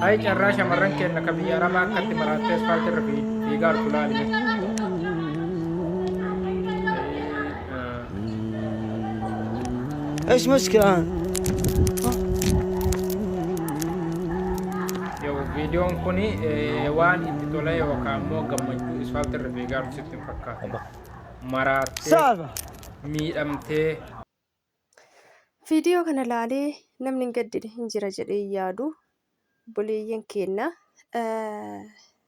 Hai carraa shamarran keenya ka biyya aramaa akkatti maraattee asfaaltii irra fiigaa argu laalime. ايش مشكلة؟ Yoo viidiyoon kuni waan itti tolee yookaan immoo gammachuu asfaaltii irra fiigaa argu sitti hin fakkaatu. Maraattee سالفة miidhamtee Viidiyoo kana ilaalee namni hin gaddine hin jira jedhee yaadu buleeyyan keenya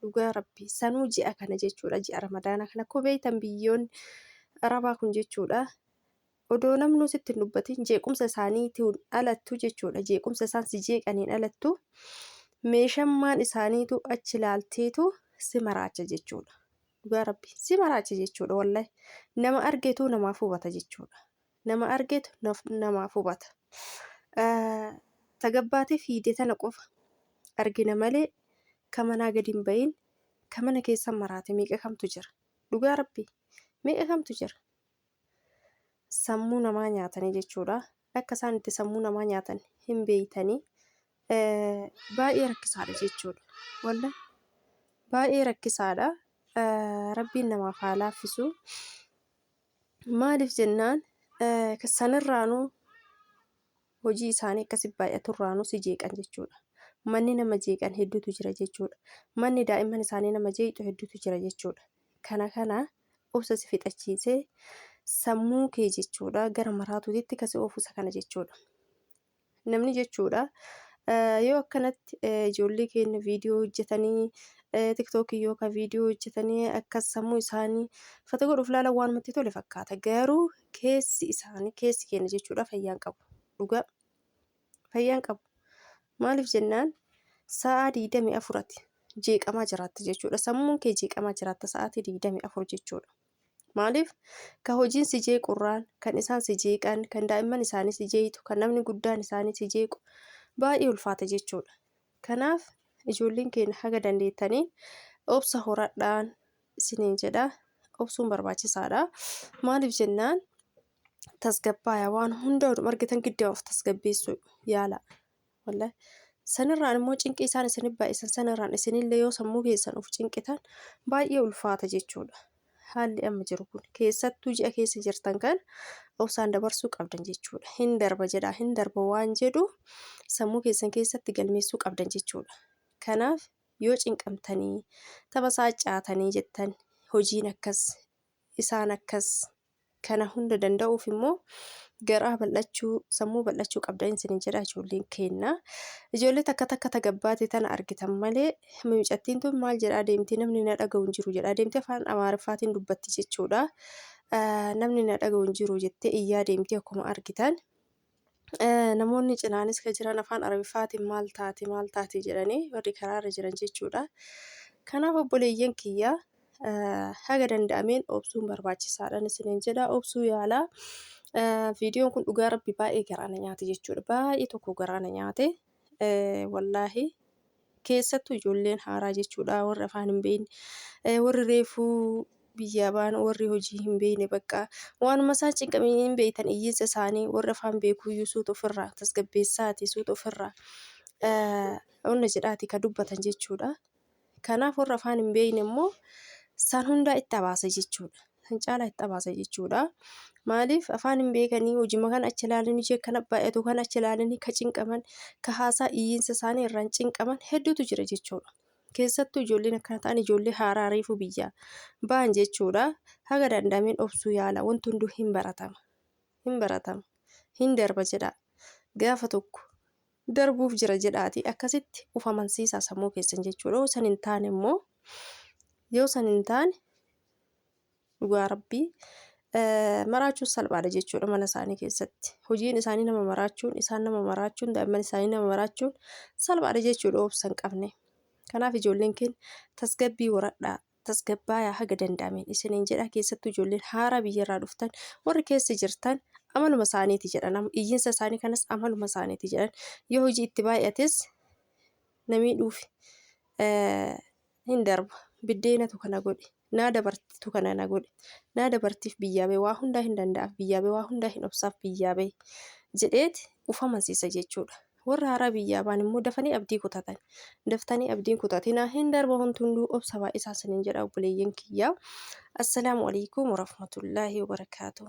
dhugaa rabbii sanuu ji'a kana jechuudha. Ji'a ramadaana kana akkuma beektan biyyoonni arabaa kun jechuudha. Odoo namni sitti hin dubbatin jeequmsa isaaniitiin alattu jechuudha. Jeequmsa isaan si jeeqaniin alattu meeshammaan isaaniitu achi ilaalteetu si maraacha jechuudha. Dhugaa rabbii si maraacha jechuudha wallahi. Nama argeetu namaaf hubata jechuudha. Nama argeetu namaaf hubata. Tagabbaatee fiidee tana qofa argina malee kan manaa gadi hin bahin kan mana keessa maraate meeqa kamtu jira? Dhugaa rabbii meeqa kamtu jira? Sammuu namaa nyaatanii jechuudha. Akka isaan itti sammuu namaa nyaatan hin beeytanii baay'ee rakkisaadha jechuudha. Wallahi baay'ee rakkisaadha. Rabbiin namaaf haa laaffisu. Maaliif jennaan sanirraanuu hojii isaanii akkasi baay'aturraanuu si jeeqan jechuudha. Manni nama jeeqan hedduutu jira jechuudha. Manni daa'imman isaanii nama jeequ hedduutu jira jechuudha. Kana obsa si fixachiisee sammuu kee jechuudha gara maraatuutti kasi ofuusa kana jechuudha. Namni jechuudha yoo akkanatti ijoollee keenya viidiyoo hojjetanii tiktookii yookaan viidiyoo hojjetanii akkas sammuu isaanii fata godhuuf laala waan matti tole fakkaata. Garuu keessi isaanii keessi keenya jechuudha fayyaan qabu. Dhugaa fayyaan qabu. Maaliif jennaan sa'aa 24 jeeqamaa jiraatti jechuudha. Sammuun kee jeeqamaa jiraatta sa'aatii 24 jechuudha. Maaliif ka hojiin si jeequrraan kan isaan si jeeqan kan daa'imman isaanii si jeequ kan namni guddaan isaanii si jeequ baay'ee ulfaata jechuudha. Kanaaf ijoolleen keenya haga dandeettanii obsa horadhaan isiniin jedha. Obsuun barbaachisaadha. Maaliif jennaan tasgabbaaya waan hunda oduma argitan giddaa of tasgabbeessuu yaala. Wallahi sanirraan immoo cinqii isaan isinif baay'isan sanirraan isinillee yoo sammuu keessan of cinqitan baay'ee ulfaata jechuudha. Haalli amma jiru kun keessattuu ji'a keessa jirtan kan obsaan dabarsuu qabdan jechuudha. Hin darba jedhaa hin darba waan jedhu sammuu keessan keessatti galmeessuu qabdan jechuudha. Kanaaf yoo cinqamtanii tapha saaccaatanii jettan hojiin akkas isaan akkas kana hunda danda'uuf immoo garaa bal'achuu sammuu bal'achuu qabdan isiniin jedha ijoolleen keenya. Ijoollee takka tagabbaate tana argitan malee mucattiin tun maal jedhaa deemti namni na dhaga'u hin jiru jedhaa deemti afaan amaariffaatiin dubbatti jechuudha. Namni na dhaga'u hin jiru jettee iyyaa deemti akkuma argitan. Namoonni cinaanis kan jiran afaan arabiffaatiin maal taate jedhanii warri karaarra jiran jechuudha. Kanaaf obboleeyyan kiyyaa haga danda'ameen obsuun barbaachisaadha isiniin jedha. Obsuu yaalaa. Viidiyoon kun dhugaa rabbi baay'ee garaana nyaate jechuudha. Baay'ee tokko garaana nyaate. Wallaahi keessattuu ijoolleen haaraa jechuudha. Warri afaan hin beekne warri reefuu biyyaa ba'an warri hojii hin beekne bakka waanuma isaan cinqamanii hin beektan iyyiinsa isaanii warri afaan beekuyyuu suuta ofirraa tasgabbeessaati suuta ofirraa onna jedhaati ka dubbatan jechuudha. Kanaaf warri afaan hin beekne immoo san hundaa itti abaasa jechuudha. San caalaa itti abaasa jechuudha. Maaliif afaan hin beekanii hojima kan achi ilaalanii jee kan baay'atu kan achi ilaalanii ka cinqaman ka haasaa iyyiinsa isaanii irraan cinqaman hedduutu jira jechuudha. Keessattuu ijoolleen akkana ta'an ijoollee haaraa reefuu biyyaa ba'an jechuudha. Haga danda'ameen obsuu yaala wanti hunduu hin baratama. Hin baratama. Hin darba jedhaa. Gaafa tokko darbuuf jira jedhaati akkasitti uf amansiisaa sammuu keessan jechuudha. Yoo san hin taane immoo yoo san hin taane dhugaa rabbii maraachuun salphaadha jechuudha mana isaanii keessatti. Hojiin isaanii nama maraachuun isaan nama maraachuun daa'imman isaanii nama maraachuun salphaadha jechuudha obsa hin qabne. Kanaaf ijoolleen keenya tasgabbii horadhaa tasgabbaayaa haga danda'ameen isiniin jedha. Keessattuu ijoolleen haaraa biyyarraa dhuftan warri keessa jirtan amaluma isaaniiti jedhan iyyiinsa isaanii kanas amaluma isaaniiti jedhan yoo hojii itti baay'ates namii dhuufi hin darba biddeenatu kana godhe naa dabartitu kana na godhe naa dabartiif biyyaa bee waa hundaa hin danda'aaf biyyaa bee waa hundaa hin obsaaf biyyaa bee jedheeti uf amansiisa jechuudha. warra haaraa biyyaa ba'an immoo dafanii abdii kutatan. Daftanii abdiin kutatinaa hin darba hunduu obsa baay'isaa saniin jedha obboleeyyan kiyyaa. Assalaamu alaikum warahmatullaahi wabarakaatuh.